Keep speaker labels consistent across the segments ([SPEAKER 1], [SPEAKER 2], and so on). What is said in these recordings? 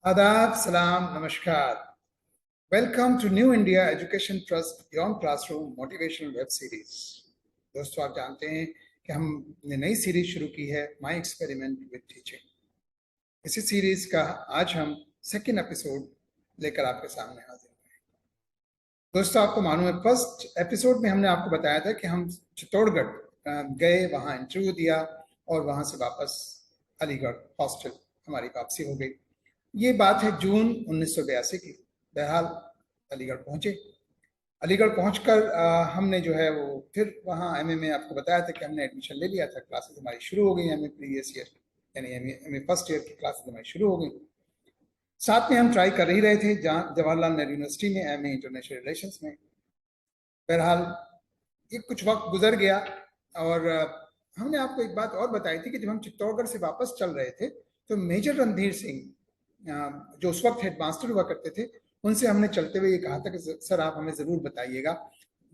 [SPEAKER 1] आदाब, सलाम, नमस्कार। Welcome to new India education trust beyond classroom motivational web series. दोस्तों, आप जानते हैं कि हमने नई सीरीज शुरू की है, माई एक्सपेरिमेंट विद टीचिंग। इसी सीरीज का आज हम सेकेंड एपिसोड लेकर आपके सामने हाजिर हैं। दोस्तों, आपको मालूम है, फर्स्ट एपिसोड में हमने आपको बताया था कि हम चित्तौड़गढ़ गए, वहाँ इंटरव्यू दिया और वहाँ से वापस अलीगढ़ हॉस्टल हमारी वापसी हो गई। ये बात है जून 1982 की। बहरहाल अलीगढ़ पहुंचे। अलीगढ़ पहुंचकर हमने जो है वो फिर वहाँ एमए में आपको बताया था कि हमने एडमिशन ले लिया था। क्लासेस हमारी शुरू हो गई, एमए प्रीवियस ईयर यानी एमए फर्स्ट ईयर की क्लासेस हमारी शुरू हो गई। साथ में हम ट्राई कर ही रहे थे जवाहरलाल नेहरू यूनिवर्सिटी में एमए इंटरनेशनल रिलेशंस में। बहरहाल ये कुछ वक्त गुजर गया और हमने आपको एक बात और बताई थी कि जब हम चित्तौड़गढ़ से वापस चल रहे थे तो मेजर रणधीर सिंह, जो उस वक्त हेडमास्टर हुआ करते थे, उनसे हमने चलते हुए ये कहा था कि सर आप हमें ज़रूर बताइएगा,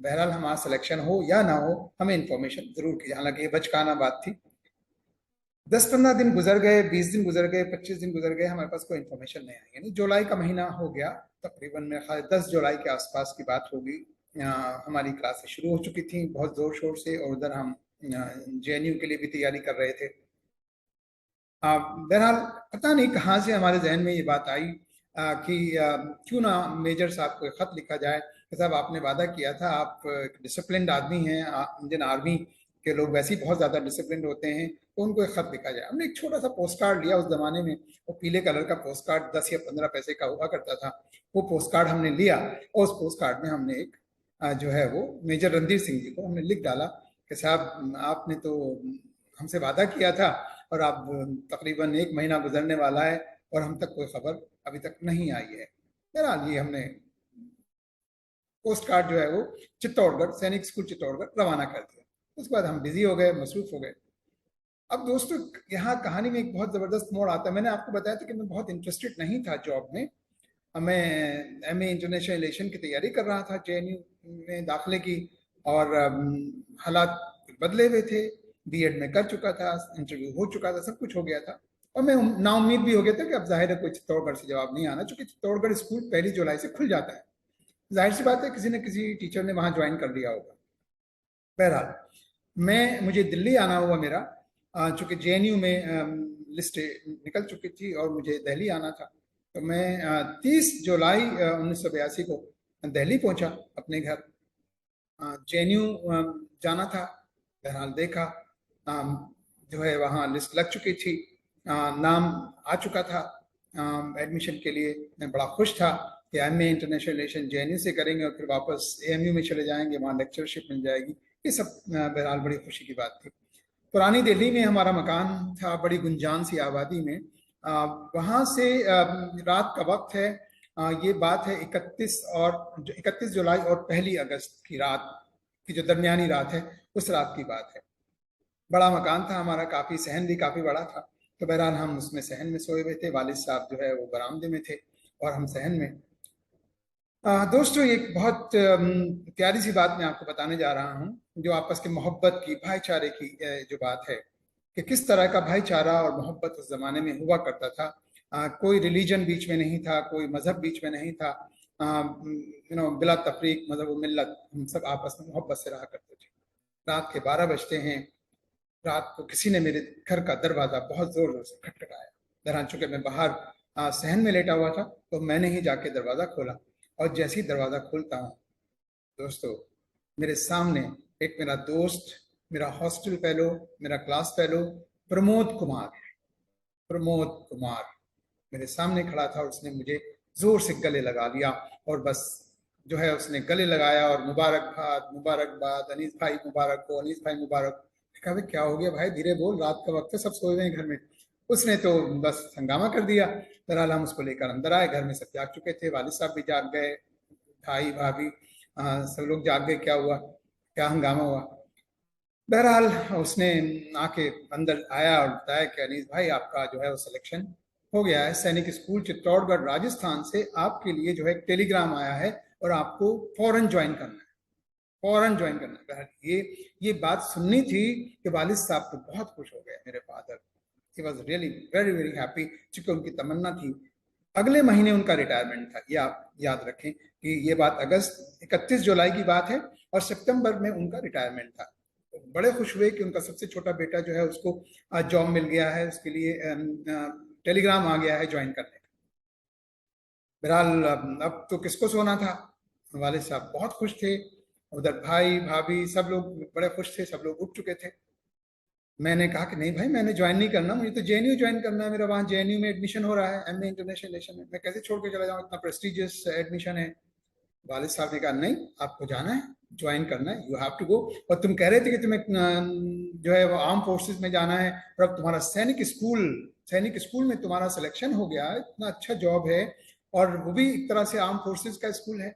[SPEAKER 1] बहरहाल हमारा सिलेक्शन हो या ना हो, हमें इन्फॉर्मेशन ज़रूर कीजिए। हालांकि ये बचकाना बात थी। 10-15 दिन गुजर गए, 20 दिन गुजर गए, 25 दिन गुजर गए, हमारे पास कोई इन्फॉर्मेशन नहीं आई। यानी जुलाई का महीना हो गया, तकरीबन मेरे ख्याल 10 जुलाई के आसपास की बात होगी। हमारी क्लासेस शुरू हो चुकी थी बहुत ज़ोर शोर से, और उधर हम जेएनयू के लिए भी तैयारी कर रहे थे। बहरहाल पता नहीं कहाँ से हमारे जहन में ये बात आई कि क्यों ना मेजर साहब को खत लिखा जाए कि साहब आपने वादा किया था, आप डिसिप्लिन्ड आदमी हैं, इंडियन आर्मी के लोग वैसे ही बहुत ज़्यादा डिसिप्लिन्ड होते हैं, तो उनको एक खत लिखा जाए। हमने एक छोटा सा पोस्ट कार्ड लिया। उस जमाने में वो पीले कलर का पोस्ट कार्ड 10 या 15 पैसे का हुआ करता था। वो पोस्ट कार्ड हमने लिया और उस पोस्ट कार्ड में हमने एक जो है वो मेजर रणधीर सिंह जी को हमने लिख डाला कि साहब आपने तो हमसे वादा किया था और अब तकरीबन 1 महीना गुजरने वाला है और हम तक कोई खबर अभी तक नहीं आई है। बहरहाल ये हमने पोस्ट कार्ड जो है वो चित्तौड़गढ़ सैनिक स्कूल चित्तौड़गढ़ रवाना कर दिया। उसके बाद हम बिजी हो गए, मसरूफ हो गए। अब दोस्तों, यहाँ कहानी में एक बहुत ज़बरदस्त मोड़ आता है। मैंने आपको बताया था कि मैं बहुत इंटरेस्टेड नहीं था जॉब में। मैं एमए इंटरनेशनल रिलेशन की तैयारी कर रहा था जेएनयू में दाखिले की, और हालात बदले हुए थे। बीएड में कर चुका था, इंटरव्यू हो चुका था, सब कुछ हो गया था, और मैं नाउम्मीद भी हो गया था कि अब जाहिर है कोई चित्तौड़गढ़ से जवाब नहीं आना, चूंकि चित्तौड़गढ़ स्कूल 1 जुलाई से खुल जाता है। जाहिर सी बात है किसी न किसी टीचर ने वहां ज्वाइन कर लिया होगा। बहरहाल मुझे दिल्ली आना हुआ मेरा, चूंकि जेएनयू में लिस्ट निकल चुकी थी और मुझे दिल्ली आना था। तो मैं 30 जुलाई 1982 को दिल्ली पहुंचा अपने घर। जेएनयू जाना था। बहरहाल देखा जो है वहाँ लिस्ट लग चुकी थी, नाम आ चुका था एडमिशन के लिए। मैं बड़ा खुश था कि एमए इंटरनेशनल रिलेशन जेएनयू से करेंगे और फिर वापस एएमयू में चले जाएंगे, वहाँ लेक्चरशिप मिल जाएगी। ये सब बहरहाल बड़ी खुशी की बात थी। पुरानी दिल्ली में हमारा मकान था, बड़ी गुंजान सी आबादी में। वहाँ से रात का वक्त है, ये बात है 31 जुलाई और 1 अगस्त की रात की, जो दरमियानी रात है, उस रात की बात है। बड़ा मकान था हमारा, काफ़ी सहन भी काफ़ी बड़ा था। तो बहरहाल हम उसमें सहन में सोए हुए थे, वालिद साहब जो है वो बरामदे में थे और हम सहन में। दोस्तों, एक बहुत प्यारी सी बात मैं आपको बताने जा रहा हूँ, जो आपस की मोहब्बत की, भाईचारे की जो बात है कि किस तरह का भाईचारा और मोहब्बत उस जमाने में हुआ करता था। कोई रिलीजन बीच में नहीं था, कोई मजहब बीच में नहीं था। बिला तफरीक मजहब व मिल्लत हम सब आपस में मोहब्बत से रहा करते थे। रात के 12 बजते हैं। रात को किसी ने मेरे घर का दरवाजा बहुत जोर जोर से खटखटाया। दरअसल चूंकि मैं बाहर सहन में लेटा हुआ था, तो मैंने ही जाके दरवाजा खोला, और जैसे ही दरवाजा खोलता हूँ दोस्तों, मेरे सामने एक मेरा दोस्त, मेरा हॉस्टल फेलो, मेरा क्लास फेलो प्रमोद कुमार मेरे सामने खड़ा था, और उसने मुझे जोर से गले लगा लिया। और बस जो है उसने गले लगाया और मुबारकबाद मुबारकबाद, अनीस भाई मुबारक हो, अनीस भाई मुबारक। कहा भाई क्या हो गया भाई, धीरे बोल, रात का वक्त है, सब सोए हुए हैं घर में। उसने तो बस हंगामा कर दिया। बहरहाल हम उसको लेकर अंदर आए। घर में सब जाग चुके थे, वालिद साहब भी जाग गए, भाई भाभी सब लोग जाग गए। क्या हुआ, क्या हंगामा हुआ? बहरहाल उसने आके अंदर आया और बताया कि अनीस भाई आपका जो है वो सिलेक्शन हो गया है, सैनिक स्कूल चित्तौड़गढ़ राजस्थान से आपके लिए जो है एक टेलीग्राम आया है और आपको फौरन ज्वाइन करना है, फौरन ज्वाइन करना है। बहरहाल ये बात सुननी थी कि वालिद साहब तो बहुत खुश हो गए। मेरे father he was really very very happy, चूंकि उनकी तमन्ना थी अगले महीने उनका रिटायरमेंट था। ये आप याद रखें कि ये बात अगस्त 31 जुलाई की बात है और सितंबर में उनका रिटायरमेंट था। तो बड़े खुश हुए कि उनका सबसे छोटा बेटा जो है उसको जॉब मिल गया है, उसके लिए टेलीग्राम आ गया है ज्वाइन करने का। बहरहाल अब तो किसको सोना था, वालिद साहब बहुत खुश थे, उधर भाई भाभी सब लोग बड़े खुश थे, सब लोग उठ चुके थे। मैंने कहा कि नहीं भाई, मैंने ज्वाइन नहीं करना, मुझे तो जेएनयू ज्वाइन करना है, मेरा वहाँ जेएनयू में एडमिशन हो रहा है, एमए इंटरनेशनल रिलेशन में, मैं कैसे छोड़ के चला जाऊँ, इतना प्रेस्टिजियस एडमिशन है। वालिद साहब ने कहा नहीं, आपको जाना है, ज्वाइन करना है, यू हैव टू गो। और तुम कह रहे थे कि तुम्हें जो है वो आर्म फोर्सेस में जाना है, और अब तुम्हारा सैनिक स्कूल में तुम्हारा सिलेक्शन हो गया, इतना अच्छा जॉब है, और वो भी एक तरह से आर्म फोर्सेस का स्कूल है,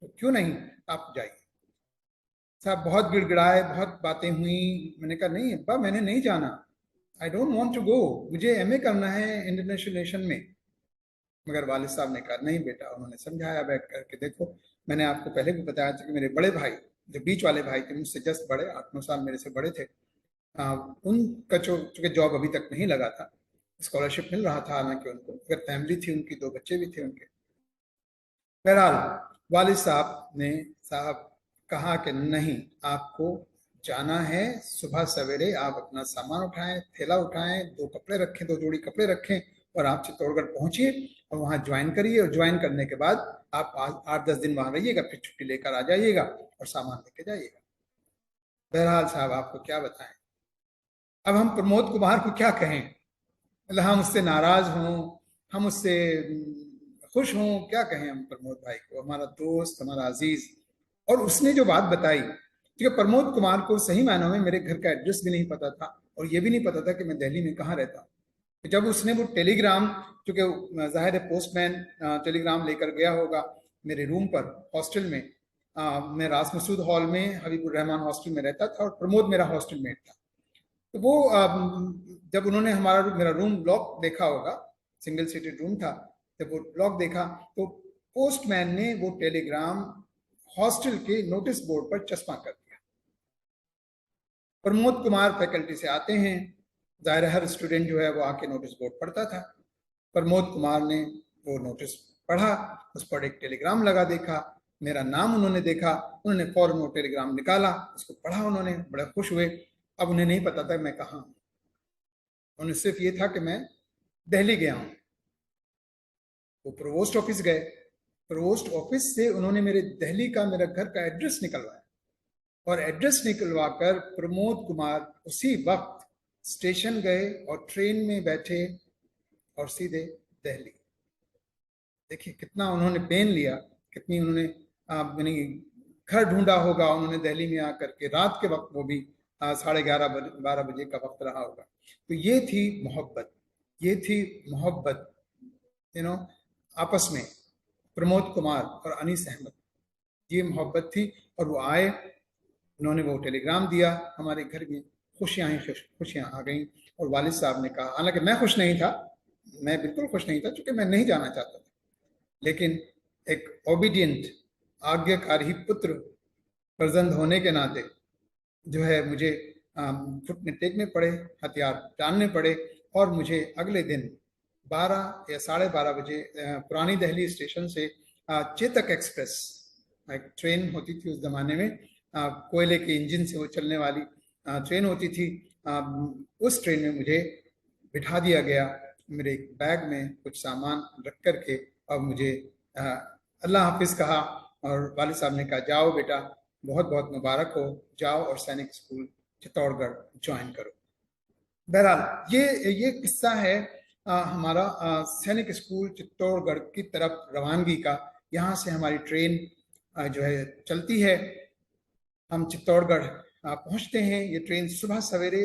[SPEAKER 1] तो क्यों नहीं, आप जाइए। साहब बहुत गिड़गिड़ाए, बहुत बातें हुई। मैंने कहा नहीं अब्बा, मैंने नहीं जाना, I don't want to go, मुझे एमए करना है इंटरनेशनल रिलेशन में। मगर वालिद साहब ने कहा नहीं बेटा, उन्होंने समझाया बैठ करके, देखो मैंने आपको पहले भी बताया था कि मेरे बड़े भाई, जो बीच वाले भाई थे, मुझसे जस्ट बड़े, 8-9 साल मेरे से बड़े थे, उनका चूंकि जॉब अभी तक नहीं लगा था, स्कॉलरशिप मिल रहा था हालांकि उनको, अगर फैमिली थी उनकी, 2 बच्चे भी थे उनके। बहरहाल वालिद साहब कहा कि नहीं, आपको जाना है, सुबह सवेरे आप अपना सामान उठाएं, थैला उठाएं, 2 कपड़े रखें, 2 जोड़ी कपड़े रखें, और आप चित्तौड़गढ़ पहुंचिए और वहां ज्वाइन करिए, और ज्वाइन करने के बाद आप 8-10 दिन वहां रहिएगा, फिर छुट्टी लेकर आ जाइएगा और सामान लेके जाइएगा। बहरहाल साहब आपको क्या बताएं, अब हम प्रमोद कुमार को क्या कहें, मतलब हम उससे नाराज हों, हम उससे खुश हों, क्या कहें हम प्रमोद भाई को, हमारा दोस्त, हमारा अजीज। और उसने जो बात बताई, क्योंकि प्रमोद कुमार को सही मायनों में मेरे घर का एड्रेस भी नहीं पता था, और ये भी नहीं पता था कि मैं दिल्ली में कहाँ रहता हूँ। जब उसने वो टेलीग्राम, क्योंकि जाहिर है पोस्टमैन टेलीग्राम लेकर गया होगा मेरे रूम पर हॉस्टल में, मैं रास मसूद हॉल में हबीबुर रहमान हॉस्टल में रहता था और प्रमोद मेरा हॉस्टल मेट था। तो वो जब उन्होंने मेरा रूम लॉक देखा होगा, सिंगल सीटेड रूम था, जब वो लॉक देखा तो पोस्टमैन ने वो टेलीग्राम हॉस्टल के नोटिस बोर्ड पर चस्पा कर दिया। प्रमोद कुमार फैकल्टी से आते हैं, जाहिर हर स्टूडेंट जो है वो आके नोटिस बोर्ड पढ़ता था। प्रमोद कुमार ने वो नोटिस पढ़ा, उस पर एक टेलीग्राम लगा देखा, मेरा नाम उन्होंने देखा, उन्होंने फौरन वो टेलीग्राम निकाला, उसको पढ़ा, उन्होंने बड़े खुश हुए। अब उन्हें नहीं पता था मैं कहाँ हूँ, उन्हें सिर्फ ये था कि मैं दिल्ली गया हूँ। वो प्रोवोस्ट ऑफिस गए, प्रोवोस्ट ऑफिस से उन्होंने मेरे दिल्ली का, मेरा घर का एड्रेस निकलवाया, और एड्रेस निकलवा कर प्रमोद कुमार उसी वक्त स्टेशन गए और ट्रेन में बैठे और सीधे दिल्ली। देखिए कितना उन्होंने पेन लिया, कितनी उन्होंने यानी घर ढूंढा होगा उन्होंने दिल्ली में आकर के, रात के वक्त, वो भी 11:30-12 बजे का वक्त रहा होगा। तो ये थी मोहब्बत, ये थी मोहब्बत, यू नो, आपस में प्रमोद कुमार और अनीस अहमद, ये मोहब्बत थी। और वो आए, उन्होंने वो टेलीग्राम दिया हमारे घर में, खुशियाँ ही खुशियाँ आ गई। और वालिद साहब ने कहा, हालांकि मैं खुश नहीं था, मैं बिल्कुल खुश नहीं था, क्योंकि मैं नहीं जाना चाहता था, लेकिन एक ओबीडियंट, आज्ञाकारी पुत्र फर्जंद होने के नाते जो है मुझे घुटने टेकने पड़े, हथियार डालने पड़े, और मुझे अगले दिन 12 या 12:30 बजे पुरानी दिल्ली स्टेशन से चेतक एक्सप्रेस, एक ट्रेन होती थी उस जमाने में, कोयले के इंजन से वो चलने वाली ट्रेन होती थी, उस ट्रेन में मुझे बिठा दिया गया, मेरे बैग में कुछ सामान रख करके, और मुझे अल्लाह हाफिज कहा, और वालिद साहब ने कहा जाओ बेटा, बहुत बहुत मुबारक हो, जाओ और सैनिक स्कूल चित्तौड़गढ़ ज्वाइन करो। बहरहाल ये किस्सा है हमारा सैनिक स्कूल चित्तौड़गढ़ की तरफ रवानगी का। यहाँ से हमारी ट्रेन जो है चलती है, हम चित्तौड़गढ़ पहुँचते हैं। ये ट्रेन सुबह सवेरे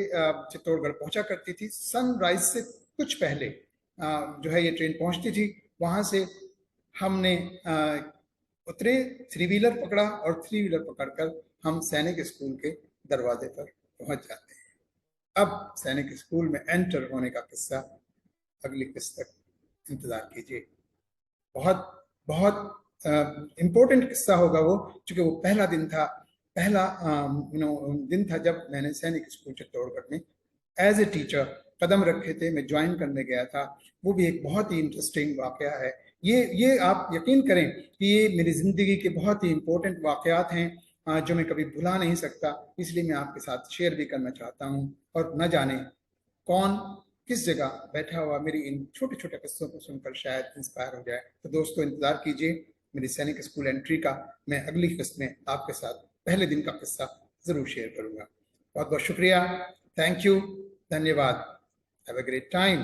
[SPEAKER 1] चित्तौड़गढ़ पहुँचा करती थी, सनराइज से कुछ पहले जो है ये ट्रेन पहुँचती थी। वहाँ से हमने उतरे, 3 व्हीलर पकड़ा, और 3 व्हीलर पकड़कर हम सैनिक स्कूल के दरवाजे पर पहुँच जाते हैं। अब सैनिक स्कूल में एंटर होने का किस्सा, अगली किस्त तक इंतजार कीजिए। बहुत बहुत इम्पोर्टेंट किस्सा होगा वो, क्योंकि वो पहला दिन था, पहला दिन था जब मैंने सैनिक स्कूल चित्तौड़गढ़ में एज ए टीचर कदम रखे थे, मैं ज्वाइन करने गया था, वो भी एक बहुत ही इंटरेस्टिंग वाकया है। ये आप यकीन करें कि ये मेरी ज़िंदगी के बहुत ही इम्पोर्टेंट वाकयात हैं, जो मैं कभी भुला नहीं सकता, इसलिए मैं आपके साथ शेयर भी करना चाहता हूँ। और न जाने कौन किस जगह बैठा हुआ मेरी इन छोटे छोटे किस्सों को सुनकर शायद इंस्पायर हो जाए। तो दोस्तों, इंतजार कीजिए मेरी सैनिक स्कूल एंट्री का। मैं अगली किस्त में आपके साथ पहले दिन का किस्सा जरूर शेयर करूंगा। बहुत बहुत शुक्रिया, थैंक यू, धन्यवाद, हैव अ ग्रेट टाइम।